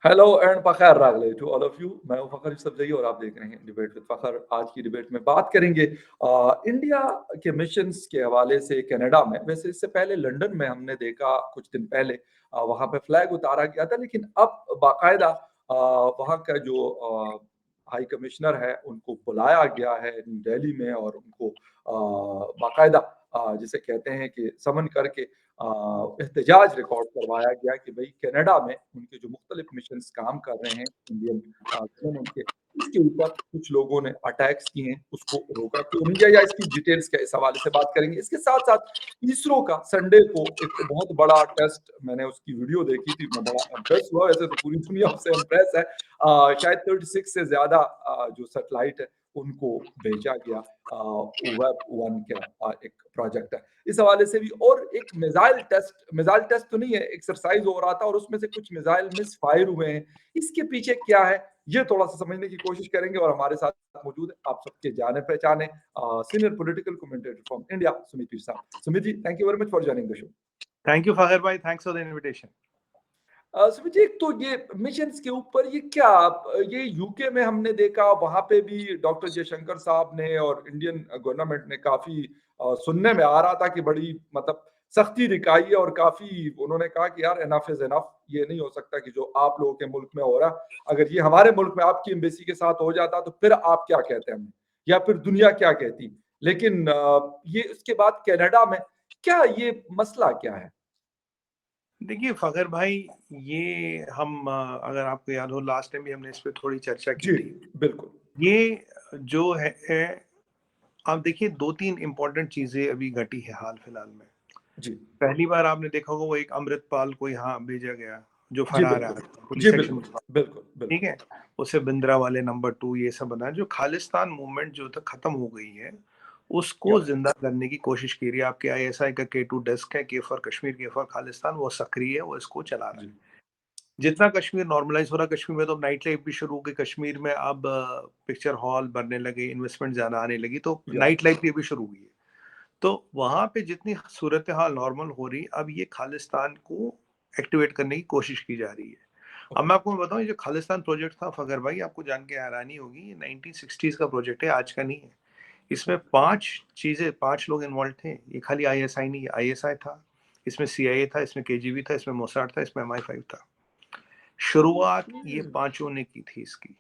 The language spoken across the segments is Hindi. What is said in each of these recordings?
हेलो एंड फ़खर रागले टू ऑल ऑफ यू। मैं हूं फ़खर यूसुफजई और आप देख रहे हैं डिबेट विद फ़खर। आज की डिबेट में बात करेंगे इंडिया के मिशंस के हवाले से कनाडा में। वैसे इससे पहले लंदन में हमने देखा कुछ दिन पहले वहाँ पे फ्लैग उतारा गया था, लेकिन अब बाकायदा वहाँ का जो हाई कमिश्नर है उनको बुलाया गया है न्यू दिल्ली में और उनको बाकायदा जिसे कहते हैं कि समन करके एहतजाज रिकॉर्ड करवाया गया कि भई कनाडा में उनके जो मुख्तलिफ मिशंस काम कर रहे हैं इंडियन गवर्नमेंट के, इसके ऊपर कुछ लोगों ने अटैक्स किए हैं, उसको रोका क्यों नहीं गया या इसकी डिटेल्स क्या है, इस हवाले से बात करेंगे। इसके साथ-साथ इसरो का संडे को एक बहुत बड़ा टेस्ट, मैंने उसकी वीडियो देखी थी, मैं बड़ा इम्प्रेस हुआ, वैसे तो पूरी दुनिया उससे इम्प्रेस है। शायद 36 से ज़्यादा जो सैटेलाइट है उनको भेजा गया वेब 1 का एक प्रोजेक्ट है। इस हवाले से भी और एक मिसाइल टेस्ट तो नहीं है, एक्सरसाइज हो रहा था और उसमें से कुछ मिसाइल मिस फायर हुए हैं। इसके पीछे क्या है, ये थोड़ा-सा समझने की कोशिश करेंगे और हमारे साथ मौजूद है आप सबके जाने-पहचाने senior political commentator from India Sumit Peer साहब। Sumit ji, thank you very much for joining the show. Thank you Fahir भाई, thanks for the invitation. Sumit ji, एक तो ये मिशंस के ऊपर ये क्या ये यूके में हमने देखा, वहाँ पे भी डॉक्टर जयशंकर साहब ने और इंडियन गवर्नमेंट ने काफ़ी सुनने में आ रहा था कि बड़ी मतलब सख्ती दिखाई है और काफ़ी उन्होंने कहा कि यार इनफ इज़ इनफ, ये नहीं हो सकता कि जो आप लोगों के मुल्क में हो रहा है, अगर ये हमारे मुल्क में आपकी एम्बेसी के साथ हो जाता तो फिर आप क्या कहते हमें या फिर दुनिया क्या कहती? लेकिन ये उसके बाद कनाडा में क्या ये मसला क्या है? देखिए फाहिर भाई, ये हम अगर आपको याद हो लास्ट टाइम भी हमने इस पे थोड़ी चर्चा की जी, थी। बिल्कुल। ये जो है आप देखिए 2-3 इम्पोर्टेंट चीज़ें अभी घटी है हाल फिलहाल में। जी। पहली बार आपने देखा होगा वो एक अमृतपाल को यहाँ भेजा गया, जो जी, फरार है बिल्कुल। पुलिस जी, सेक्शन, बिल्कुल। बिल्कुल, ठीक बिल्कुल। है? उससे भिंद्रावाले नंबर 2 ये सब बना, जो खालिस्तान मूवमेंट जो था खत्म हो गई है, या उसको ज़िंदा करने की कोशिश की रही है। आपके आईएसआई का K2 डेस्क है, के फॉर कश्मीर, के फॉर खालिस्तान, वो सक्रिय है, वो इसको चला रहा है। जी, जितना कश्मीर नॉर्मलाइज़ हो रहा है, कश्मीर में तो अब नाइट लाइफ भी शुरू हो गई, कश्मीर में अब पिक्चर हॉल बनने लगे, इन्वेस्टमेंट ज़्यादा आने लगी, तो या नाइट लाइफ भी अभी शुरू हुई है। तो वहाँ पे जितनी सूरत हाल नॉर्मल हो रही, अब ये खालिस्तान को एक्टिवेट करने की कोशिश की जा रही है। अब ओके। मैं आपको बताऊँ, ये जो खालिस्तान प्रोजेक्ट था फ़खर भाई, आपको जान के हैरानी होगी, ये 1960s का प्रोजेक्ट है, आज का नहीं है। इसमें 5 चीज़ें, 5 लोग इन्वॉल्व थे। ये खाली आईएसआई नहीं है, आईएसआई था, इसमें सीआईए था, इसमें केजीबी था, इसमें मोसाड था, इसमें एमआई5 था। शुरुआत ये ओके। पाँचों ने की थी इसकी,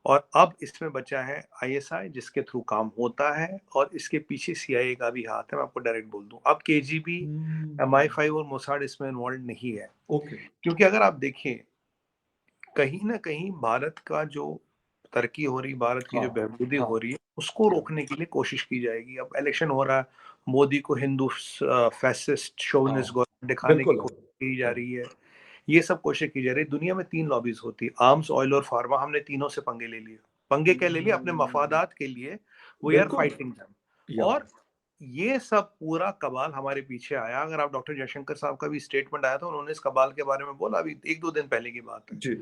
और अब इसमें बचा है आईएसआई जिसके थ्रू काम होता है, और इसके पीछे सीआईए का भी हाथ है, मैं आपको डायरेक्ट बोल दूँ। अब केजीबी, हुँ, एमआई5 और मोसाड इसमें इन्वॉल्व नहीं है। ओके। क्योंकि अगर आप देखें, कहीं न कहीं भारत का जो तरक्की हो रही, भारत की हाँ, जो बहबूदी हाँ, हो रही है, उसको या रोकने के लिए कोशिश की जाएगी। अब इलेक्शन हो रहा है, मोदी को हिंदू फैसिस्ट, हाँ, शोविनिस्ट गवर्नमेंट दिखाने की बिल्कुल है। कोशिश की जा हाँ, रही है। ये सब कोशिश की जा रही है। दुनिया में 3 लॉबीज़ होती है, आर्म्स, ऑयल और फार्मा। हमने तीनों से पंगे ले लिए। पंगे क्या ले लिए? अपने हुँ, मफादात के लिए वी आर बिल्कुल, फाइटिंग देम। या और ये सब पूरा कबाल हमारे पीछे आया। अगर आप डॉक्टर जयशंकर साहब का भी स्टेटमेंट आया था, उन्होंने इस कबाल के बारे में बोला, अभी 1-2 दिन पहले की बात है। जी,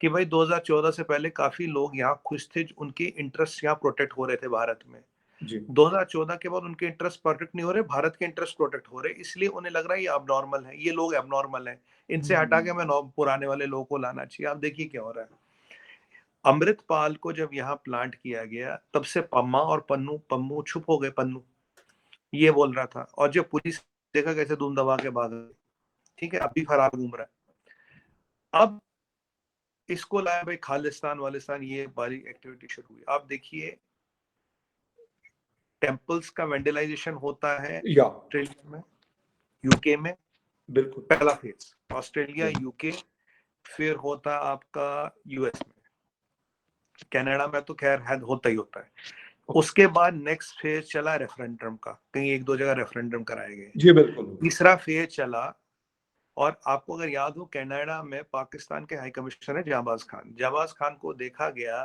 कि भाई 2014 से पहले काफ़ी लोग यहाँ खुश थे, उनके इंटरेस्ट यहाँ प्रोटेक्ट हो रहे थे भारत में। जी, 2014 के बाद उनके इंटरेस्ट प्रोटेक्ट नहीं हो रहे, भारत के इंटरेस्ट प्रोटेक्ट हो रहे, इसलिए उन्हें लग रहा है ये अबनॉर्मल है, ये लोग अबनॉर्मल हैं, इनसे हटा के हुँ, हमें पुराने वाले लोगों को लाना चाहिए। आप देखिए क्या हो रहा है। अमृतपाल को जब यहाँ प्लांट किया गया, तब से पम्मा और पन्नू, पम्मू चुप हो गए, पन्नू ये बोल रहा था, और जब पुलिस देखा कैसे धूम दबा के भाग गए, ठीक है, अभी फरार घूम रहा है। अब इसको लाया भाई खालिस्तान वालिस्तान, ये बारी एक्टिविटी शुरू हुई। आप देखिए, टेम्पल्स का वेंडलाइजेशन होता है या ऑस्ट्रेलिया में, यूके में, बिल्कुल, पहला फेज ऑस्ट्रेलिया, या यूके, फिर होता आपका यूएस में, कनाडा में तो खैर है, होता ही होता है। ओके। उसके बाद नेक्स्ट फेज चला रेफरेंडम का, कहीं 1-2 जगह रेफरेंडम कराए गए। जी, बिल्कुल, बिल्कुल। तीसरा फेज चला, और आपको अगर याद हो, कनाडा में पाकिस्तान के हाई कमिश्नर है जाबाज खान, जाबाज खान को देखा गया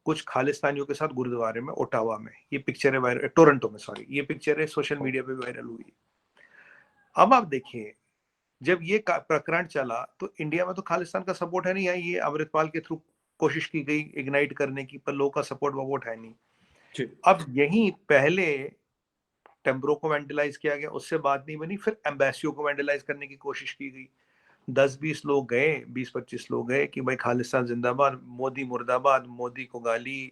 कुछ खालिस्तानियों के साथ गुरुद्वारे में, ओटावा में। ये पिक्चर है वायरल, टोरंटो में, सॉरी, ये पिक्चर है सोशल मीडिया ओके, पे वायरल हुई। अब आप देखिए, जब ये प्रकरण चला, तो इंडिया में तो खालिस्तान का सपोर्ट है नहीं, है ये अमृतपाल के थ्रू कोशिश की गई इग्नाइट करने की, पर लोगों का सपोर्ट वपोर्ट है नहीं। जी, अब यहीं पहले टेम्ब्रो को वेंडलाइज किया गया, उससे बात नहीं बनी, फिर एम्बेसियों को वेंडलाइज करने की कोशिश की गई। 10-20 लोग गए, 20-25 लोग गए कि भाई खालिस्तान जिंदाबाद, मोदी मुर्दाबाद, मोदी को गाली,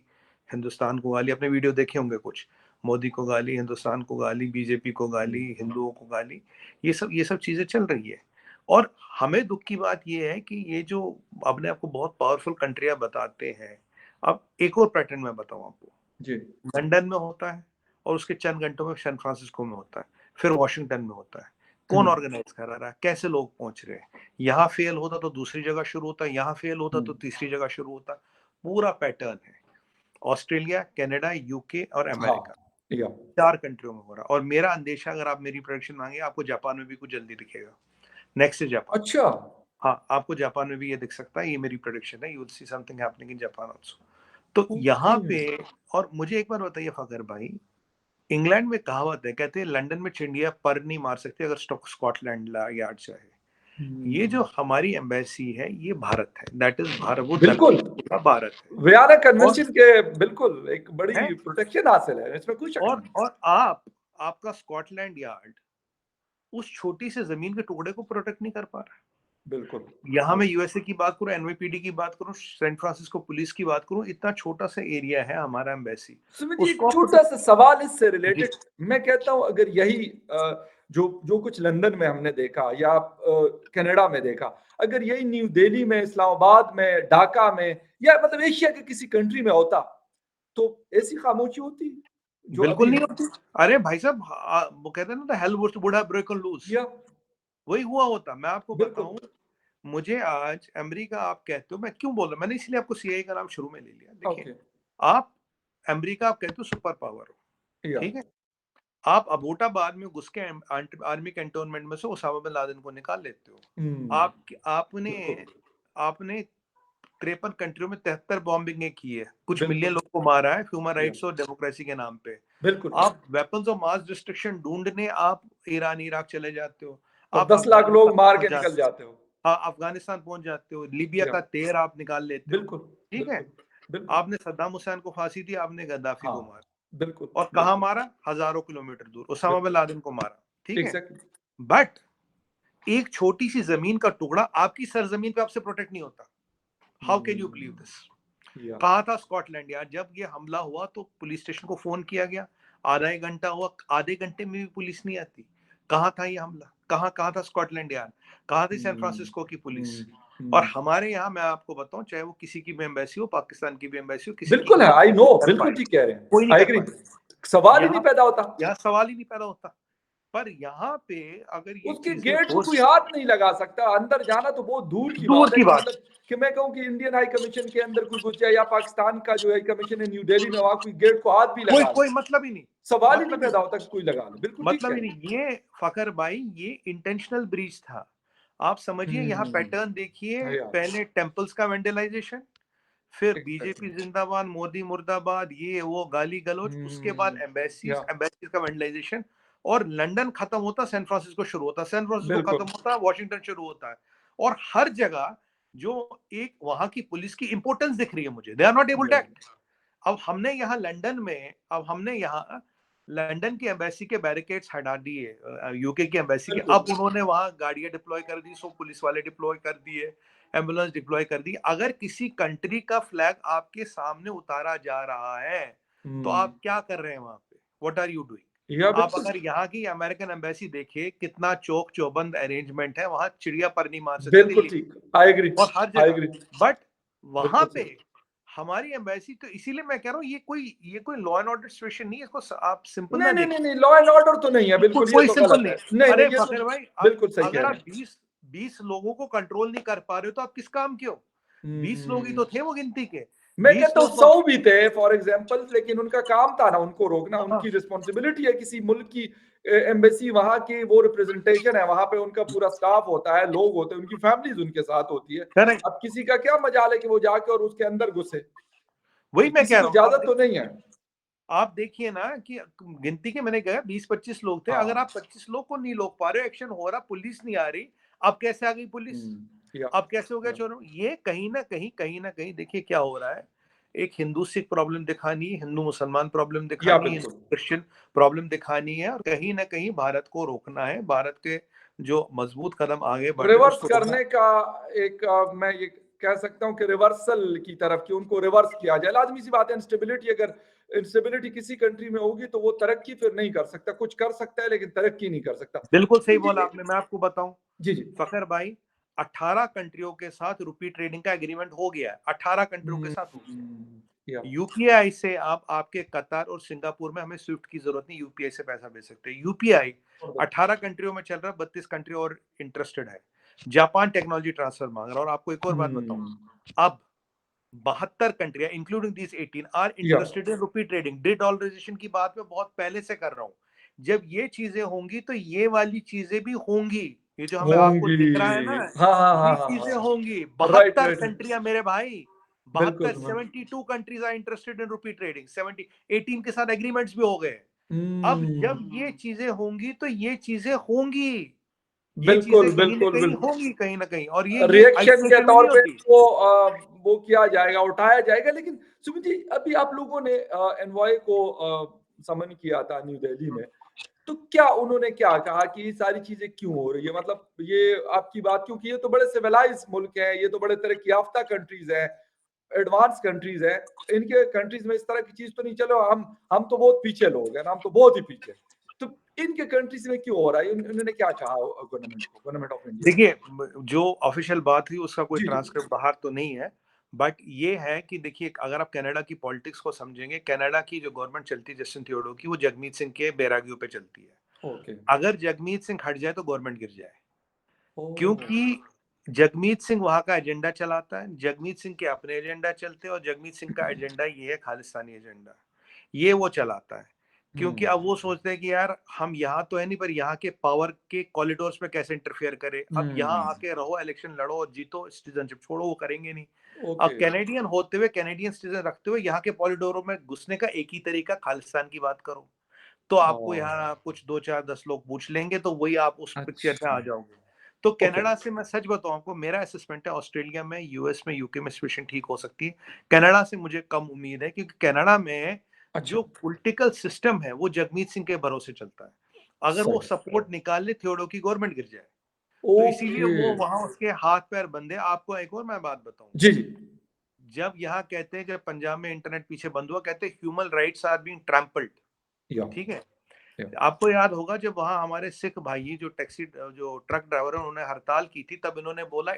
हिंदुस्तान को गाली। अपने वीडियो देखे होंगे कुछ, मोदी को गाली, हिंदुस्तान को गाली, बीजेपी को गाली, हिंदुओं को गाली। ये सब चीजें चल रही है। और हमें दुख की बात ये है कि ये जो अपने आपको बहुत पावरफुल कंट्रियां बताते हैं, अब एक और पैटर्न मैं बताऊं आपको। जी। लंदन में होता है और उसके चंद घंटों में सैन फ्रांसिस्को में होता है, फिर वॉशिंगटन में होता है। कौन ऑर्गेनाइज करा रहा है, कैसे लोग पहुंच रहे हैं? यहाँ फेल होता तो दूसरी जगह शुरू होता, यहाँ फेल होता तो तीसरी जगह शुरू होता। पूरा पैटर्न है। ऑस्ट्रेलिया, कनाडा, यूके और अमेरिका, हाँ, या 4 कंट्रियों में हो रहा है। और मेरा अंदेशा, अगर आप मेरी प्रेडिक्शन मांगे, आपको जापान में भी कुछ जल्दी दिखेगा। Next is Japan. अच्छा। हाँ, आपको जापान में भी ये दिख सकता है, ये मेरी प्रेडिक्शन है। You will see something happening in Japan also. तो यहाँ ओके। पे, और मुझे एक बार बताइए फकर भाई, इंग्लैंड में कहावत है, कहते हैं लंदन में चिड़िया पर नहीं मार सकते अगर स्कॉटलैंड यार्ड चाहे। ये जो हमारी एम्बेसी है, ये भारत है, दैट इज भारत, वो बिल्कुल धरती का भारत है। वियना और कन्वेंशन के बिल्कुल एक है, बड़ी प्रोटेक्शन हासिल है, इसमें कोई शक नहीं। और आपका स्कॉटलैंड यार्ड उस छोटी से जमीन के टुकड़े को प्रोटेक्ट नहीं कर पा रहा है। बिल्कुल। यहाँ मैं यूएसए की बात करूं, एनवाईपीडी की बात करूं, सैन फ्रांसिस्को पुलिस की बात करूं, इतना छोटा सा एरिया है हमारा एम्बेसी, सुमित जी, एक उसको छोटा सा सवाल इससे जी, रिलेटेड। मैं कहता हूं अगर यही जो जो कुछ लंदन में हमने देखा या कनाडा में देखा, अगर यही न्यू दिल्ली में, इस्लामाबाद में, ढाका में या मतलब एशिया के किसी कंट्री में होता तो ऐसी खामोशी होती जो बिल्कुल अभी नहीं है? होती। अरे भाई साहब, वो कहते हैं ना, the hell would have broken loose, या वही हुआ होता। मैं आपको बिल्कुल। बताऊं, मुझे आज अमेरिका आप कहते हो, मैं क्यों बोल रहा हूं, मैंने इसलिए आपको सीआईए का नाम शुरू में ले लिया। देखिए, ओके। आप अमेरिका आप कहते हो सुपर पावर हो, या ठीक है, आप अबोटाबाद में घुस के आर्मी कैंटोनमेंट में से ओसामा बिन लादेन को निकाल लेते हो। आप आपने बिल्कुल आपने 53 कंट्रियों में 73 बॉम्बिंग की है, कुछ मिलियन बिल्कुल। लोग को मारा है ह्यूमन या राइट्स और डेमोक्रेसी के नाम पे। बिल्कुल। आप वेपन्स ऑफ मास डिस्ट्रक्शन ढूंढने आप ईरान इराक चले जाते हो, और आप 10 लाख लोग अफगानिस्तान मार पहुंच के निकल जाते हो। जाते हो। हाँ, अफगानिस्तान पहुंच जाते हो, लीबिया या का तेल आप निकाल लेते हो, बिल्कुल। ठीक है। बिल्कुल। बिल्कुल। आपने सद्दाम हुसैन को फांसी दी, आपने गद्दाफी हाँ, को मारा। बिल्कुल। और कहाँ बिल्कुल। मारा? हजारों किलोमीटर दूर ओसामा बिन बिल्कुल। लादेन को मारा, ठीक है। एग्जैक्टली। बट एक छोटी सी जमीन का टुकड़ा आपकी सरजमीन पे आपसे प्रोटेक्ट नहीं होता। How can you believe this? या कहा था स्कॉटलैंड यार्ड, जब ये हमला हुआ तो पुलिस स्टेशन को फोन किया गया, आधा एक घंटा हुआ, आधे घंटे में भी पुलिस नहीं आती। कहाँ था ये हमला? कहाँ कहाँ था स्कॉटलैंड यार्ड? कहाँ थी सैन फ्रांसिस्को की पुलिस? और हमारे यहाँ मैं आपको बताऊं, चाहे वो किसी की भी एम्बेसी हो, पाकिस्तान की भी एम्बेसी हो, किसी की बिल्कुल है, आई नो, कर बिल्कुल पाए, ठीक कह रहे हैं, कोई नहीं आई कर एग्री। पाए। सवाल ही नहीं यहाँ पैदा होता। यहाँ सवाल ही नहीं पैदा होता। पर यहाँ पे अगर ये उसके चीजें गेट को हो, कोई हाथ नहीं लगा सकता, अंदर जाना तो बहुत दूर की दूर बात है की कि बात, मतलब कि मैं कहूं कि इंडियन हाई कमीशन के अंदर कोई घुस जाए या पाकिस्तान का जो हाई कमीशन है न्यू दिल्ली में, वहां कोई गेट को हाथ भी कोई लगा ले, कोई मतलब ही नहीं, सवाल ही नहीं मतलब ही पैदा नहीं, होता कि कोई लगा ले। बिल्कुल ठीक मतलब कह ही रहे नहीं। ये फकर भाई, ये इंटेंशनल ब्रीच था। आप समझिए, यहाँ हैं। पैटर्न देखिए, या पहले टेम्पल्स का वेंडलाइजेशन, फिर एग्जैक्टली। बीजेपी जिंदाबाद, मोदी मुर्दाबाद, ये वो गाली गलौज, उसके बाद या एम्बेसीज का वेंडलाइजेशन। और लंदन खत्म होता, सैन फ्रांसिस्को शुरू होता, सैन फ्रांसिस्को बिल्कुल। खत्म होता, वॉशिंगटन शुरू होता है। और हर जगह जो एक वहां की पुलिस की इंपोर्टेंस दिख रही है मुझे, they are not able to बिल्कुल। एक्ट। अब हमने यहाँ लंदन की एम्बेसी के बैरिकेड्स हटा दिए, यूके की एम्बेसी के, बिल्कुल। अब उन्होंने वहां गाड़ियां डिप्लॉय कर दी, सो पुलिस वाले डिप्लॉय कर दिए, एम्बुलेंस डिप्लॉय कर दी। अगर किसी कंट्री का फ्लैग आपके सामने उतारा जा रहा है, तो आप क्या कर रहे हैं वहां पे? What are you doing? या आप बिल्कुल। अगर यहाँ की अमेरिकन एम्बेसी देखिए, कितना चौक चौबंद अरेंजमेंट है, वहां चिड़िया पर नहीं मार सकते बिल्कुल दिल्ली ठीक, आई एग्री। और हर आई जगह। एग्री। बट वहां बिल्कुल पे सही। हमारी एम्बेसी, तो इसीलिए मैं कह रहा हूँ, ये कोई लॉ एंड ऑर्डर सिचुएशन नहीं है, इसको आप सिंपल नहीं ना नहीं नहीं देखिए। नहीं, लॉ एंड ऑर्डर तो नहीं है, इसको बिल्कुल ये कोई तो सिंपल गलत नहीं है। है। नहीं अरे नहीं, ये तो फखर भाई, बिल्कुल सही कह अगर रहे आप हैं। 20 लोगों को कंट्रोल नहीं कर पा रहे हो, तो आप किस काम के हो? 20 लोग ही हम्म, तो थे वो गिनती के, मैं 20 कहता हूँ लोग को। 100 भी थे फॉर एग्जाम्पल, लेकिन उनका काम था ना उनको रोकना, हाँ, उनकी रिस्पॉन्सिबिलिटी है। किसी मुल्क की एम्बेसी, वहां की वो रिप्रेजेंटेशन है, वहां पे उनका पूरा स्टाफ होता है, लोग होते हैं, उनकी फैमिलीज उनके साथ होती है। करेक्ट, अब किसी का क्या मजाल है कि वो जाके और उसके अंदर घुसे? वही मैं किसी कह को रहा हूँ। इजाजत तो नहीं है। आप देखिए ना कि गिनती के मैंने कहा 20-25 लोग थे, अगर आप हाँ। 25 लोग को नहीं रोक पा रहे हो, एक्शन हो रहा, पुलिस नहीं आ रही, अब कैसे आ गई पुलिस? या अब कैसे हो गया या चोरों? ये कहीं ना कहीं देखिए क्या हो रहा है। एक हिंदू सिख प्रॉब्लम दिखानी है, हिंदू मुसलमान प्रॉब्लम या दिखानी है, बिल्कुल। क्रिश्चियन प्रॉब्लम दिखानी है, और कहीं ना कहीं भारत को रोकना है, भारत के जो मजबूत कदम आगे बढ़े रिवर्स उसको करने का एक मैं ये कह सकता हूँ कि रिवर्सल की तरफ कि उनको रिवर्स किया जाए। लाज़मी सी बात है, इंस्टेबिलिटी अगर इंस्टेबिलिटी किसी कंट्री में होगी तो वो तरक्की फिर नहीं कर सकता। कुछ कर सकता है लेकिन तरक्की नहीं कर सकता। बिल्कुल सही जी, बोला आपने। मैं आपको बताऊं जी, जी। फखर भाई, 18 कंट्रियों के साथ रुपी ट्रेडिंग का एग्रीमेंट हो गया है, 18 कंट्रियों के हुँ, साथ हो गया है। या यूपीआई से आप आपके कतार और सिंगापुर में हमें स्विफ्ट की जरूरत नहीं, यूपीआई से पैसा भेज सकते हैं। यूपीआई 18 कंट्रियों में चल रहा है, 32 कंट्री और इंटरेस्टेड है। जापान टेक्नोलॉजी ट्रांसफर मांग रहा है। और आपको एक और बात बताऊं, हुँ, अब 72 कंट्रियां इंक्लूडिंग दीज 18 आर या interested in rupee trading. Dollarization की बात मैं बहुत पहले से कर रहा हूं। जब ये चीजें होंगी तो ये वाली चीजें भी होंगी। ये जो हमें आपको होंगी। दिख रहा है ना, हाँ, हाँ, ये हाँ, हाँ, चीजें हाँ। होंगी। Right, 72 right. कंट्रियां मेरे भाई, बिल्कुल, 72 72 countries are interested in rupee trading. 70 18 के साथ एग्रीमेंट्स भी हो गए। अब जब हुँ। ये चीजें होंगी तो ये चीजें होंगी। ये चीजें बिल्कुल, कहीं ना बिल्कुल, कहीं बिल्कुल। होंगी, कहीं ना कहीं। और ये रिएक्शन के आइसोलेशन में तौर नहीं पे होती। वो किया जाएगा, उठाया जाएगा। लेकिन सुमित जी, अभी आप लोगों ने एनवॉय को समन किया था न्यू दिल्ली में, तो क्या उन्होंने क्या कहा कि ये सारी चीज़ें क्यों हो रही है? मतलब ये आपकी बात, क्योंकि ये तो बड़े सिविलाइज़्ड मुल्क हैं, ये तो बड़े तरक्की याफ़्ता कंट्रीज़ हैं, एडवांस कंट्रीज़ हैं। इनके कंट्रीज़ में इस तरह की चीज़ तो नहीं। चलो हम तो बहुत पीछे लोग हैं ना, हम तो बहुत ही पीछे। तो इनके कंट्रीज़ में क्यों हो रहा है? इन्होंने क्या कहा गवर्नमेंट को, गवर्नमेंट ऑफ इंडिया को? देखिए, जो ऑफिशियल बात हुई उसका कोई जी, जी। ट्रांसक्रिप्ट बाहर तो नहीं है। बट ये है कि देखिए, अगर आप कनाडा की पॉलिटिक्स को समझेंगे, कनाडा की जो गवर्नमेंट चलती है जस्टिन ट्रूडो की, वो जगमीत सिंह के बैरागियों पे चलती है। ओके। अगर जगमीत सिंह हट जाए तो गवर्नमेंट गिर जाए। ओह! क्योंकि जगमीत सिंह वहां का एजेंडा चलाता है, जगमीत सिंह के अपने एजेंडा चलते हैं, और जगमीत सिंह का एजेंडा ये है खालिस्तानी एजेंडा। ये वो चलाता है। क्योंकि हुँ, अब वो सोचते हैं कि यार हम यहाँ तो है नहीं, पर यहाँ के पावर के कॉरिडोर्स में कैसे इंटरफेयर करें। अब यहाँ हुँ। आके रहो, इलेक्शन लड़ो और जीतो, सिटीजनशिप छोड़ो, वो करेंगे नहीं। अब ओके। कैनेडियन होते हुए, कैनेडियन सिटीजन रखते हुए, यहाँ के कॉरिडोरों में घुसने का एक ही तरीका, खालिस्तान की बात करो। तो आपको ओह! यहाँ कुछ 2 4 10 लोग पूछ लेंगे तो वही आप उस पिक्चर में आ अच्छा। जाओगे। तो ओके। कनाडा से मैं सच बताऊं आपको, मेरा असेसमेंट है ऑस्ट्रेलिया में, यूएस में, यूके में सिचुएशन ठीक हो सकती है। कनाडा से मुझे कम उम्मीद है, क्योंकि कनाडा में अच्छा, जो पॉलिटिकल सिस्टम है वो जगमीत सिंह के भरोसे चलता है। अगर वो सही। सपोर्ट निकाल ले, थियोडो की गवर्नमेंट गिर जाए। तो इसीलिए ओके। वो वहां उसके हाथ पैर बंधे। आपको एक और मैं बात बताऊं, जी, जी। जब यहाँ कहते हैं, जब पंजाब में इंटरनेट पीछे बंद हुआ, कहते हैं human rights are being trampled. या, ठीक है। या। आपको याद होगा जब वहां हमारे सिख भाई, जो ट्रक ड्राइवर है, उन्होंने हड़ताल की थी, तब इन्होंने बोला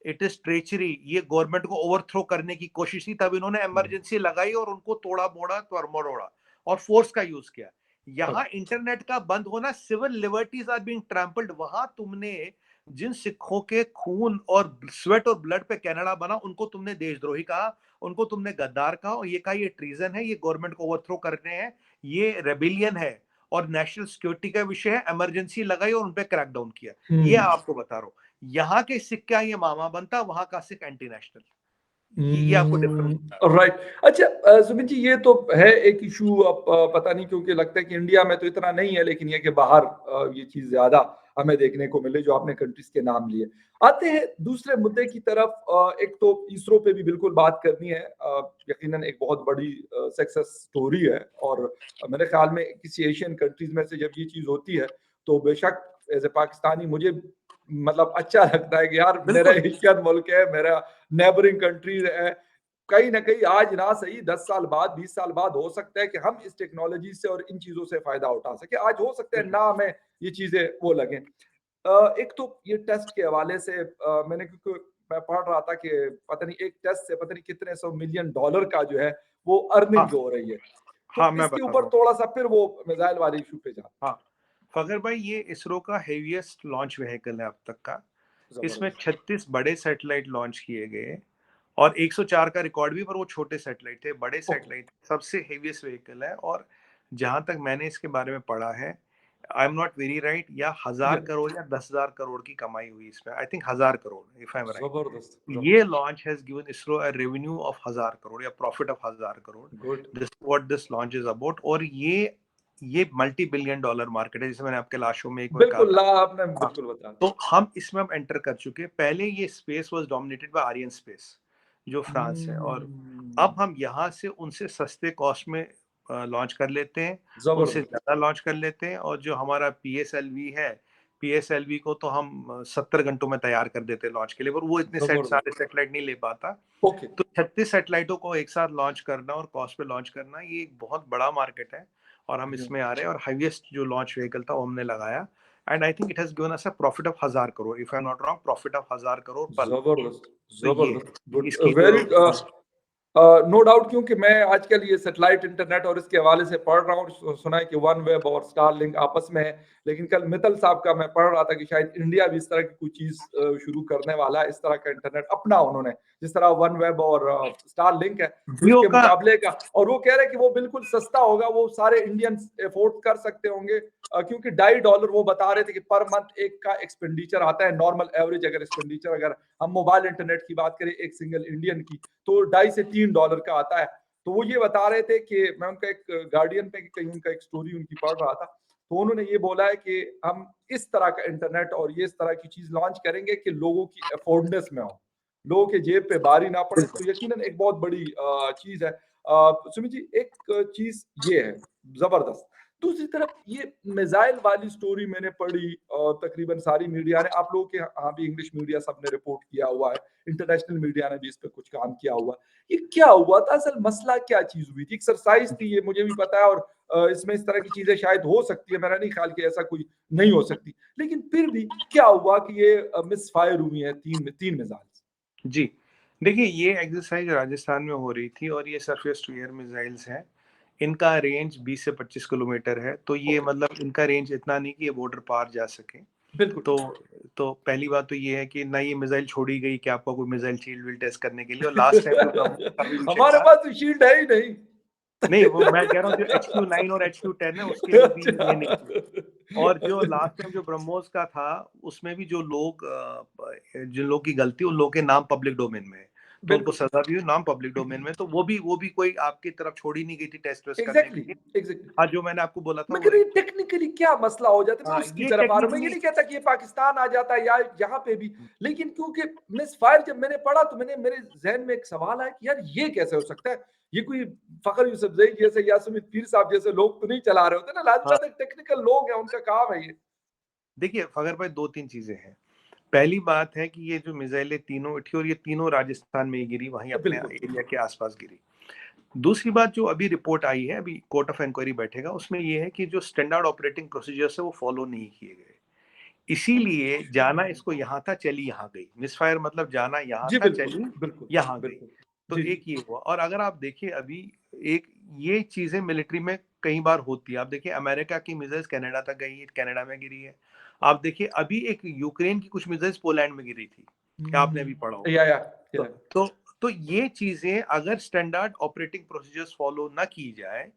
इट इज ट्रेचरी, ये गवर्नमेंट को ओवरथ्रो करने की कोशिश थी। तब इन्होंने हुँ, इमरजेंसी लगाई और उनको तोड़ा मोड़ा, मरोड़ा और फोर्स का यूज किया। ओके। यहाँ इंटरनेट का बंद होना, civil liberties are being trampled. वहां तुमने जिन सिखों के खून और स्वेट और ब्लड पे कनाडा बना, उनको तुमने देशद्रोही कहा, उनको तुमने गद्दार कहा, और ये कहा ये ट्रीजन है, ये गवर्नमेंट को ओवरथ्रो करने हैं, ये रेबिलियन है और नेशनल सिक्योरिटी का विषय है। इमरजेंसी लगाई और उनपे क्रैकडाउन किया। ये हुँ। आपको बता रहा हूँ। यहाँ के सिक्का ये मामा बनता, वहां का सिख एंटी नेशनल। ये आपको डिफरेंस हुँ, बता रहा हूँ। राइट। अच्छा, सुमित जी, ये तो है एक इश्यू। अब पता नहीं, क्योंकि लगता है कि इंडिया में तो इतना नहीं है, लेकिन ये कि बाहर ये चीज़ ज़्यादा हमें देखने को मिले, जो आपने कंट्रीज़ के नाम लिए। आते हैं दूसरे मुद्दे की तरफ। एक तो इसरो पे भी बिल्कुल बात करनी है। यकीनन एक बहुत बड़ी सक्सेस स्टोरी है, और मेरे ख़्याल में किसी एशियन कंट्रीज़ में से जब ये चीज़ होती है, तो बेशक एज़ अ पाकिस्तानी मुझे मतलब अच्छा लगता है कि यार मेरा बिल्कुल। एशियन मुल्क है, मेरा नेबरिंग कंट्री है। कहीं न कहीं आज ना सही 10 साल बाद, 20 साल बाद हो सकता है कि हम इस टेक्नोलॉजी से और इन चीज़ों से फ़ायदा उठा सकें। आज हो सकता है बिल्कुल। ना हमें ये चीज़ें वो लगें। एक तो ये टेस्ट के हवाले से मैंने, क्योंकि मैं पढ़ रहा था कि पता नहीं एक टेस्ट से पता नहीं कितने $100 मिलियन का जो है वो हाँ, अर्निंग हो रही है। हाँ, तो मैं इसके बता ऊपर रहा हूँ। थोड़ा-सा फिर वो मिसाइल वाले इश्यू पे जाते हाँ, फखर भाई, ये इसरो का हेवीएस्ट लॉन्च व्हीकल है अब तक का। हैं। इसमें ज़बरदस्त। 36 बड़े सैटेलाइट लॉन्च किए गए और 104 का रिकॉर्ड भी, पर वो छोटे सैटेलाइट थे। बड़े ओके। सैटेलाइट सबसे हेवीएस्ट व्हीकल है। और जहां तक मैंने इसके बारे में पढ़ा है, I am not very right, या या 1000 करोड़ या 10,000 करोड़ की कमाई हुई इसमें। I think 1000 crore, if I am right. ज़बरदस्त, ये ज़बरदस्त। Launch has given ISRO a revenue of 1000 crore या profit of 1000 crore. Good. This what this launch is about. और ये मल्टी बिलियन डॉलर मार्केट है, जैसे मैंने आपके लास्ट शो में एक बार कहा बिल्कुल, था। आपने हाँ, बिल्कुल बताया। तो हम इसमें अब एंटर कर चुके हैं। पहले ये space was dominated by Ariane space, जो फ्रांस है। और अब हुँ, हम यहाँ से उनसे सस्ते कॉस्ट में लॉन्च कर लेते हैं, उनसे ज़बरदस्त। ज़्यादा लॉन्च कर लेते हैं। और जो हमारा पीएसएलवी है, PSLV को तो हम 70 घंटों में तैयार कर देते लॉन्च के लिए, पर वो इतने सारे जबरदस्त। सैटेलाइट नहीं ले पाता। ओके। तो 36 सैटेलाइटों को एक साथ लॉन्च करना और कॉस्ट पे लॉन्च करना, ये एक बहुत बड़ा मार्केट है और हम या इसमें आ रहे हैं। और हाईएस्ट जो लॉन्च व्हीकल था वो हमने लगाया, and I think it has given us a profit of 1000 crore, if I am not wrong, profit of 1000 crore पर लॉन्च। जबरदस्त, तो ये है जबरदस्त, गुड, इसकी वेरी जो नो डाउट, क्योंकि मैं आजकल ये सैटेलाइट इंटरनेट और इसके हवाले से पढ़ रहा हूँ, सुना है कि वन वेब और स्टारलिंक आपस में है, लेकिन कल मित्तल साहब का मैं पढ़ रहा था कि शायद इंडिया भी इस तरह की कोई चीज शुरू करने वाला है, इस तरह का इंटरनेट अपना उन्होंने, जिस तरह वन वेब और स्टारलिंक है जियो उसके का। मुकाबले का। और वो कह रहे हैं कि वो बिल्कुल सस्ता होगा, वो सारे इंडियंस अफोर्ड कर सकते होंगे, क्योंकि $2.5 वो बता रहे थे कि पर मंथ एक का एक्सपेंडिचर आता है, नॉर्मल एवरेज अगर एक्सपेंडिचर, अगर हम मोबाइल इंटरनेट की बात करें एक सिंगल इंडियन की, तो $2.5 से $3 का आता है। तो वो ये बता रहे थे कि मैं उनका एक गार्डियन पे कहीं उनका एक स्टोरी उनकी पढ़ रहा था, तो उन्होंने ये बोला है कि हम इस तरह का इंटरनेट और ये इस तरह की चीज लॉन्च करेंगे कि लोगों की अफोर्डनेस में हो, लोगों के जेब पे भारी ना पड़े, तो यकीनन एक बहुत बड़ी चीज है। सुमित जी, एक चीज ये है जबरदस्त। दूसरी तरफ ये मिसाइल वाली स्टोरी मैंने पढ़ी, तकरीबन सारी मीडिया ने, आप लोगों के यहाँ भी इंग्लिश मीडिया सबने रिपोर्ट किया हुआ है, इंटरनेशनल मीडिया ने भी इस पे कुछ काम किया हुआ है। ये क्या हुआ था, असल मसला क्या चीज हुई थी? एक्सरसाइज थी ये, मुझे भी पता है, और इसमें इस तरह की चीजें शायद हो सकती है, मेरा नहीं ख्याल कि ऐसा कोई नहीं हो सकती, लेकिन फिर भी क्या हुआ कि ये मिस फायर हुई है तीन मिसाइल? जी, देखिए ये एक्सरसाइज राजस्थान में हो रही थी और ये सरफेस टू एयर मिसाइल्स हैं। इनका रेंज 20 से 25 किलोमीटर है, तो ये ओके, मतलब इनका रेंज इतना नहीं कि ये बॉर्डर पार जा सके। बिल्कुल। तो तो पहली बात तो ये है कि ना ये मिसाइल छोड़ी गई कि आपका कोई मिसाइल शील्ड विल टेस्ट करने के लिए, और लास्ट टाइम जो ब्रह्मोस का भी विषय हमारे था। पास तो शील्ड है ही नहीं। नहीं, वो मैं कह रहा हूँ जो HQ9 और HQ10 है उसके लिए भी ये नहीं थी। और जो लास्ट टाइम जो ब्रह्मोस का था, उसमें भी जो लोग जिन लोगों की गलती, उन लोगों के नाम पब्लिक डोमेन में है, तो उनको बिल्कुल, सजा भी हुई, नाम पब्लिक डोमेन में, तो वो भी कोई आपकी तरफ छोड़ी नहीं गई थी टेस्ट वेस्ट करने के एग्जैक्टली, लिए। एग्जैक्टली। हाँ, जो मैंने आपको बोला था वो मगर ये एक। टेक्निकली क्या मसला हो जाता है, मैं हाँ, उसकी ये तरफ आ रहा हूँ, मैं ये टेक्निकली। नहीं कहता कि ये पाकिस्तान आ जाता है या यहाँ पे भी, लेकिन क्योंकि मिस फायर जब मैंने पढ़ा तो मेरे जहन में एक सवाल आया कि यार ये कैसे हो सकता है? ये कोई फखर यूसुफजई जैसे या सुमित पीर साहब जैसे लोग तो नहीं चला रहे होते ना, हाँ, लाजमी टेक्निकल लोग हैं, उनका काम है ये। देखिए फगर भाई, दो तीन चीजें हैं। पहली बात है कि ये जो मिसाइलें तीनों उठी और ये तीनों राजस्थान में ही गिरी, वहीं अपने बिल्कुल। एरिया के आसपास गिरी। दूसरी बात जो अभी रिपोर्ट आई है, अभी कोर्ट ऑफ इंक्वायरी बैठेगा, उसमें ये है कि जो स्टैंडर्ड ऑपरेटिंग प्रोसीजर्स है वो फॉलो नहीं किए गए, इसीलिए जाना इसको यहाँ था, चली यहाँ गई। मिसफायर मतलब जाना यहाँ जी था, बिल्कुल, चली बिल्कुल, यहाँ गई। बिल्कुल। तो जी, जी। एक ये हुआ। और अगर आप देखिए अभी, एक ये चीजें मिलिट्री में कई बार होती है। आप देखिए अमेरिका की मिसाइल्स कनाडा तक गई है, कनाडा में गिरी है। आप देखिए अभी एक यूक्रेन की कुछ मिसाइल्स पोलैंड में गिरी थी, क्या आपने अभी पढ़ा हुँ। होगा। तो या। तो तो ये चीजें अगर स्टैंडर्ड ऑपरेटिंग प्रोसीजर्स फॉलो ना की जाए,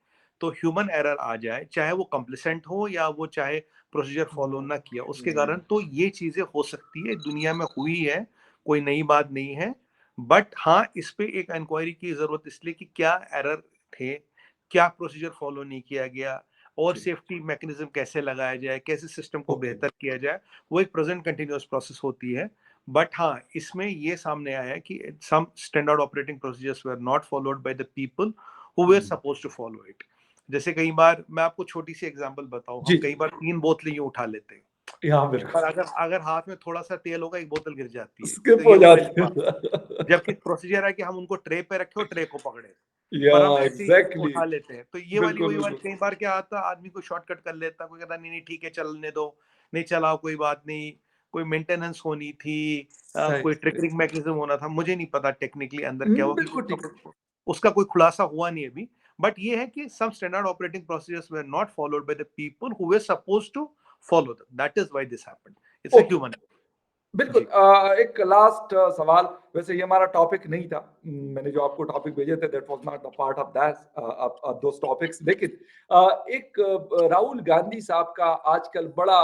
तो ह्यूमन एरर आ जाए, चाहे वो कंप्लेसेंट हो या वो चाहे प्रोसीजर फॉलो ना किया उसके कारण, तो ये चीजें हो सकती है, दुनिया में हुई है, कोई नई बात नहीं है। बट हाँ, इस पे एक इंक्वायरी की जरूरत इसलिए कि क्या एरर थे, क्या प्रोसीजर फॉलो नहीं किया गया, और जी, सेफ्टी मैकेनिज्म कैसे लगाया जाए, कैसे सिस्टम को ओके। बेहतर किया जाए। वो एक प्रेजेंट कंटिन्यूअस प्रोसेस होती है। बट हाँ, इसमें ये सामने आया है कि some standard operating procedures were not followed by the people who were हुँ। Suppose to follow it. जैसे कई बार, मैं आपको छोटी सी एग्जांपल बताऊं, हम जी, कई बार 3 बोतलें यूं उठा लेते हैं, यहाँ पर बिल्कुल। अगर अगर हाथ में थोड़ा सा तेल होगा, एक बोतल गिर जाती है, तो स्किप ये हो हो गई जाती लिफाफे में। है। जबकि प्रोसीजर है कि हम उनको ट्रे पे रखें और ट्रे को पकड़े, या पर हम ऐसे ही एग्ज़ैक्टली। उठा लेते हैं। तो ये वाली बिल्कुल, वही बात, बिल्कुल। कई बार क्या आता है, आदमी को शॉर्टकट कर लेता है, कोई कहता नहीं नहीं ठीक है चलने दो, नहीं चलाओ कोई बात नहीं, कोई मेंटेनेंस होनी थी, सही, कोई सही। ट्रिगरिंग मैकेनिज्म होना था, मुझे नहीं पता टेक्निकली अंदर क्या हुआ, क्योंकि बिल्कुल ठीक। उसका कोई खुलासा हुआ नहीं अभी। बट ये है कि some standard operating procedures were not followed by the people who were supposed to follow them, that is why this happened. It's a okay, human. बिल्कुल। जी। एक लास्ट सवाल, वैसे ये हमारा टॉपिक नहीं था। मैंने जो आपको टॉपिक भेजे थे that was not the part of that those topics, लेकिन एक राहुल गांधी साहब का आजकल बड़ा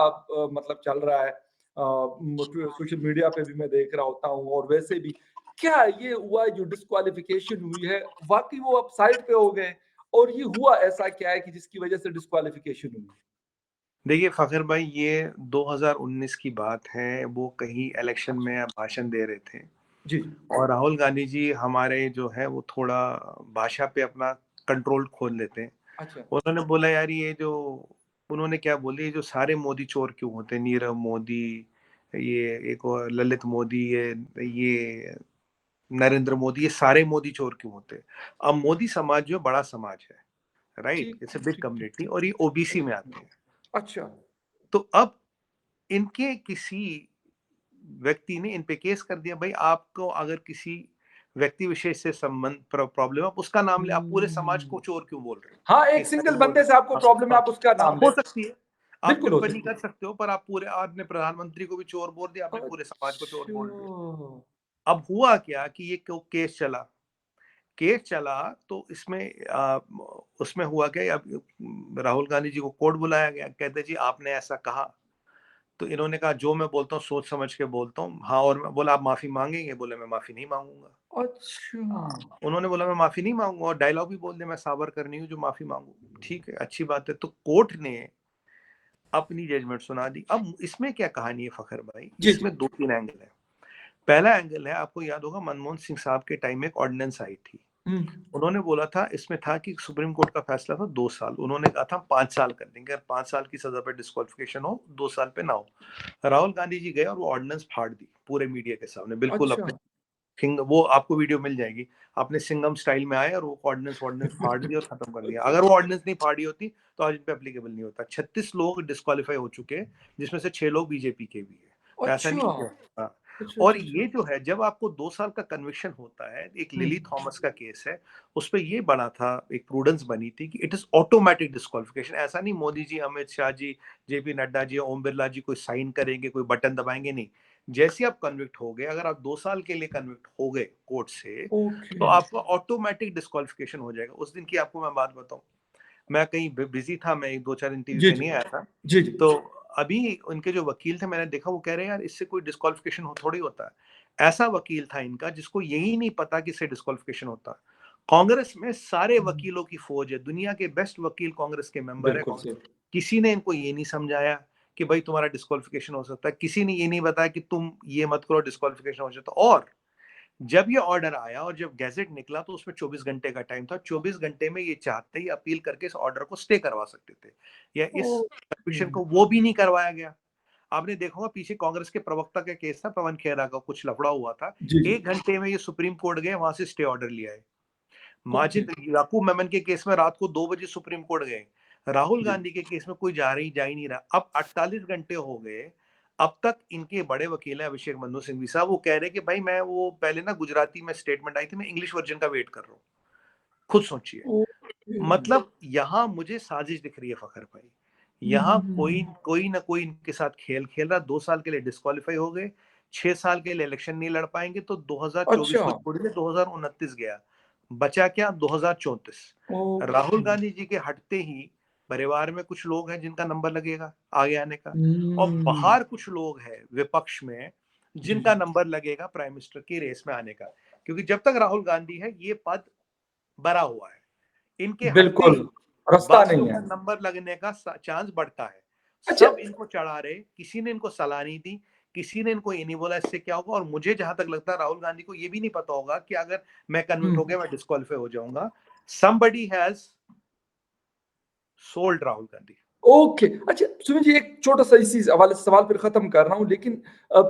मतलब चल रहा है, सोशल मीडिया पे भी मैं देख रहा होता हूँ, और वैसे भी क्या ये हुआ है जो डिस्क्वालिफिकेशन हुई है, वाक़ई वो अब साइड पे हो गए, और ये हुआ ऐसा क्या है कि जिसकी वजह से डिस्क्वालिफिकेशन हुई? देखिए फ़खर भाई, ये 2019 की बात है, वो कहीं इलेक्शन अच्छा। में भाषण दे रहे थे, जी, और राहुल गांधी जी हमारे जो है वो थोड़ा भाषा पे अपना कंट्रोल खोल लेते हैं। अच्छा। उन्होंने बोला यार ये जो उन्होंने क्या बोली, जो सारे मोदी चोर क्यों होते, नीरव मोदी, ये एक और ललित मोदी, ये नरेंद्र मोदी, ये सारे मोदी चोर क्यों होते। अब मोदी समाज जो बड़ा समाज है, राइट, ठीक, इट्स अ ठीक, बिग ठीक, ठीक, कम्युनिटी, ठीक, और ये ठीक। ओबीसी में आते हैं। अच्छा। तो अब इनके किसी व्यक्ति ने इन पे केस कर दिया, भाई आपको अगर किसी व्यक्ति विशेष से संबंध प्रॉब्लम, आप उसका नाम ले, आप पूरे समाज को हुँ। चोर क्यों बोल रहे हो, हाँ, ये एक सारे सिंगल बोल बंदे रहे से आपको हो। प्रॉब्लम है, हाँ, आप उसका हाँ, नाम हो लें। सकती है, आप बिल्कुल हो टिप्पणी सकती कर है। सकते हो, पर आप पूरे, आपने प्रधानमंत्री को भी चोर बोल दिया, आपने पूरे समाज को चोर बोल दिया। अच्छा। अब हुआ क्या कि ये केस चला, तो इसमें उसमें हुआ क्या, अब राहुल गांधी जी को कोर्ट बुलाया गया, कहते जी आपने ऐसा कहा, तो इन्होंने कहा जो मैं बोलता हूँ सोच समझ के बोलता हूँ, हाँ, और मैं बोला आप माफी मांगेंगे, बोले मैं माफी नहीं मांगूंगा। अच्छा। उन्होंने बोला मैं माफी नहीं मांगूंगा, और डायलॉग भी बोल दिया, मैं सावरकर नहीं हूँ जो माफी मांगू। ठीक है, अच्छी बात है, तो कोर्ट ने अपनी जजमेंट सुना दी। अब इसमें क्या कहानी है फखर भाई, जी, जी। इसमें दो तीन एंगल है। पहला एंगल है, आपको याद होगा मनमोहन सिंह साहब के टाइम में एक ऑर्डिनेंस आई थी, हुँ। उन्होंने बोला था, इसमें था कि सुप्रीम कोर्ट का फैसला था 2 साल, उन्होंने कहा था 5 साल कर देंगे, अगर 5 साल की सजा पे डिस्क्वालिफिकेशन हो, 2 साल पे ना हो। राहुल गांधी जी गए और वो ऑर्डिनेंस फाड़ दी पूरे मीडिया के सामने, बिल्कुल अच्छा। अपने वो आपको वीडियो मिल जाएगी, आपने सिंघम स्टाइल में आए और वो ऑर्डिनेंस फाड़ दी और खत्म कर दिया। अगर वो ऑर्डिनेंस नहीं फाड़ी होती तो आज इन पे एप्लीकेबल नहीं होता। 36 लोग डिस्क्वालीफाई हो चुके हैं, जिसमें से 6 लोग बीजेपी के भी है, तो ऐसा अच्छा। नहीं है। हाँ। अच्छा, और अच्छा, अच्छा। ये जो है, जब आपको 2 साल का कन्विक्शन होता है, एक हुँ। लिली थॉमस का केस है, उस पर ये बना था, एक प्रूडेंस बनी थी कि इट इज ऑटोमेटिक डिस्क्वालिफिकेशन, ऐसा नहीं मोदी जी, अमित शाह जी, जेपी नड्डा जी, ओम बिरला जी कोई साइन करेंगे, कोई बटन दबाएंगे, नहीं। जैसे आप कन्विक्ट हो गए, अगर आप 2 साल के लिए कन्विक्ट हो गए कोर्ट से, तो ओके। आपका ऑटोमेटिक डिस्क्वालिफिकेशन हो जाएगा। उस दिन की आपको मैं बात बताऊं, मैं कहीं बिजी था, मैं 2-4 इंटरव्यू जी, पे जी। नहीं आया था, जी, जी। तो अभी उनके जो वकील थे, मैंने देखा, वो कह रहे हैं यार इससे कोई डिस्क्वालिफिकेशन हो थोड़ी होता है। ऐसा वकील था इनका जिसको यही नहीं पता कि इससे डिस्क्वालिफिकेशन होता है। कांग्रेस में सारे हुँ। वकीलों की फौज है, दुनिया के बेस्ट वकील कांग्रेस के मेंबर है, बिल्कुल सही। किसी ने इनको ये नहीं समझाया कि भाई तुम्हारा डिस्क्वालिफिकेशन हो सकता है, किसी ने ये नहीं बताया कि तुम ये मत करो, डिस्क्वालिफिकेशन हो जाता। और जब ये ऑर्डर आया और जब गैजेट निकला, तो उसमें 24 घंटे का टाइम था, 24 घंटे में ये चाहते ही अपील करके इस ऑर्डर को स्टे करवा सकते थे, या इस ओके। कन्विक्शन को, वो भी नहीं करवाया गया। आपने देखा होगा पीछे कांग्रेस के प्रवक्ता का केस था, पवन खेरा का कुछ लफड़ा हुआ था, जी, जी। 1 घंटे में ये सुप्रीम कोर्ट गए, वहां से स्टे ऑर्डर लिया है। ओके। माजिद याकूब मेमन के केस में रात को 2 बजे सुप्रीम कोर्ट गए, राहुल जी। गांधी के केस में कोई जा ही नहीं रहा। अब 48 घंटे हो गए, अब तक इनके बड़े वकील है अभिषेक मनु सिंघवी साहब, वो कह रहे कि भाई मैं वो पहले ना गुजराती में स्टेटमेंट आई थी, मैं इंग्लिश वर्जन का वेट कर रहा हूँ। खुद सोचिए, ओके। मतलब यहाँ मुझे साजिश दिख रही है फखर भाई, हुँ, यहाँ हुँ, हुँ, कोई हुँ। कोई ना कोई इनके साथ खेल खेल रहा। 2 साल के लिए डिस्क्वालीफाई हो गए, 6 साल के लिए इलेक्शन नहीं लड़ पाएंगे, तो 2024 अच्छा। को छोड़िए 2029 गया, बचा क्या 2034। राहुल ओके। गांधी जी के हटते ही परिवार में कुछ लोग हैं जिनका नंबर लगेगा आगे आने का, और हुँ। बाहर कुछ लोग हैं विपक्ष में जी, जिनका जी। नंबर लगेगा प्राइम मिनिस्टर की रेस में आने का, क्योंकि जब तक राहुल गांधी है ये पद भरा हुआ है, इनके हटते बिल्कुल, ही रास्ता बाकियों नहीं का है। नंबर लगने का चांस बढ़ता है। अच्छा। सब इनको चढ़ा रहे, किसी ने इनको सलाह नहीं दी, किसी ने इनको ये नहीं बोला इससे क्या होगा। और मुझे जहां तक लगता है राहुल गांधी को ये भी नहीं पता होगा कि अगर मैं हुँ। कन्विक्ट हो गया मैं डिस्क्वालीफाई हो जाऊंगा। somebody has sold Rahul Gandhi. Okay. अच्छा सुमित जी, एक छोटा-सा इसी हवाले से सवाल फिर ख़त्म कर रहा हूँ, लेकिन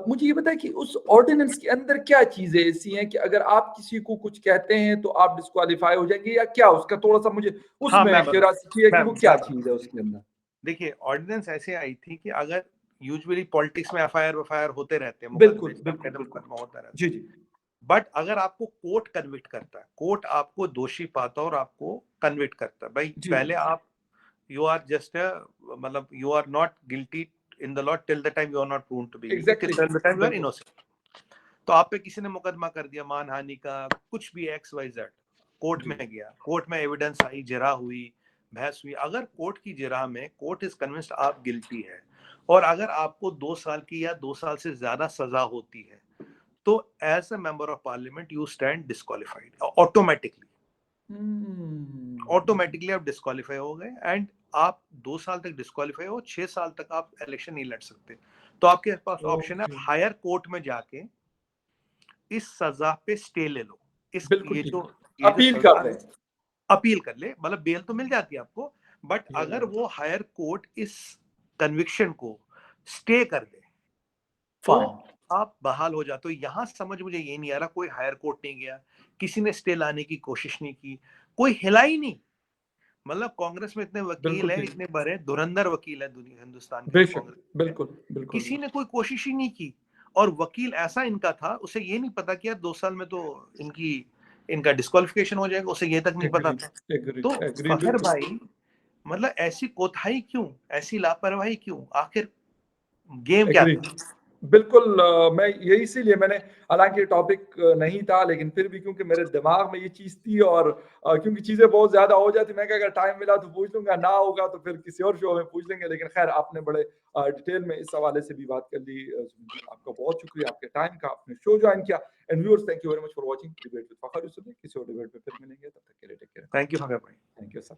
मुझे ये बताइए कि उस ऑर्डिनेंस के अंदर क्या चीज़ें ऐसी हैं कि अगर आप किसी को कुछ कहते हैं तो आप डिस्क्वालीफाई हो जाएँगे, या क्या उसका थोड़ा-सा मुझे हाँ, उसमें क्यूरियोसिटी है कि वो क्या मैं चीज़ है उसके अंदर? देखिए, ऑर्डिनेंस ऐसे आई थी कि अगर यूजुअली पॉलिटिक्स में एफआईआर वफआईआर होते रहते हैं, बिल्कुल, मुकदमे बिल्कुल, बकायदा बिल्कुल। मुकदमा होता रहता जी, है। जी। बट अगर आपको कोर्ट कन्विक्ट करता है, कोर्ट आपको दोषी पाता है और आपको कन्विक्ट करता है, भाई जी, पहले आप, यू आर जस्ट मतलब you are not guilty in the law till the time you are not proven to be guilty, exactly, till the time you are बिल्कुल। इनोसेंट। तो आप पे किसी ने मुकदमा कर दिया मानहानि का, कुछ भी एक्स वाई जेड, कोर्ट जी। में गया, कोर्ट में एविडेंस आई, जिरा हुई, बहस हुई, अगर कोर्ट की जिरा में कोर्ट इज कन्विंस्ड आप गिल्टी है, और अगर आपको 2 साल की या 2 साल से ज्यादा सजा होती है, तो as a member of parliament you stand disqualified automatically. हुँ। ऑटोमेटिकली आप डिस्क्वालीफाई हो गए, एंड आप 2 साल तक डिस्क्वालीफाई हो, 6 साल तक आप इलेक्शन नहीं लड़ सकते। तो आपके पास ऑप्शन है, ओके। हायर कोर्ट में जाके इस सजा पे स्टे ले लो। इस बिल्कुल ठीक। ये जो अपील सजा कर है, दें। अपील कर ले, मतलब बेल तो मिल जाती है आपको, बट ये अगर बात वो हायर कोर्ट इस कन्विक्शन को स्टे कर दे तो फाइन। आप बहाल हो जाते। तो यहाँ समझ मुझे ये नहीं आ रहा, कोई हायर कोर्ट नहीं गया, किसी ने स्टे लाने की कोशिश नहीं की, कोई हिला ही नहीं। मतलब कांग्रेस में इतने वकील बिल्कुल हैं, ठीक। इतने बड़े धुरंधर वकील है दुनिया हिंदुस्तान के जो बेशक, कांग्रेस के, बिल्कुल, बिल्कुल, किसी ने बिल्कुल। कोई कोशिश ही नहीं की। और वकील ऐसा इनका था, उसे ये नहीं पता कि यार 2 साल में तो इनकी इनका डिस्क्वालिफिकेशन हो जाएगा, उसे ये तक नहीं पता एग्री, था। एग्री, तो एग्री, फखर बिल्कुल। भाई, मतलब ऐसी कोताही क्यों, ऐसी लापरवाही क्यों, आखिर गेम क्या एग्री। था? बिल्कुल मैं ये इसीलिए मैंने हालाँकि टॉपिक नहीं था लेकिन फिर भी क्योंकि मेरे दिमाग में ये चीज़ थी और क्योंकि चीज़ें बहुत ज़्यादा हो जाती मैं कहा अगर टाइम मिला तो पूछ लूँगा, ना होगा तो फिर किसी और शो में पूछ लेंगे। लेकिन ख़ैर आपने बड़े डिटेल में इस हवाले से भी बात कर ली। सुनील जी आपका बहुत शुक्रिया आपके टाइम का, आपने शो जॉइन किया and viewers thank you very much for watching debate with Fakhar Yusuf. किसी और डिबेट में फिर मिलेंगे, तब तक के लिए टेक केयर। थैंक यू फखर भाई। Thank you sir.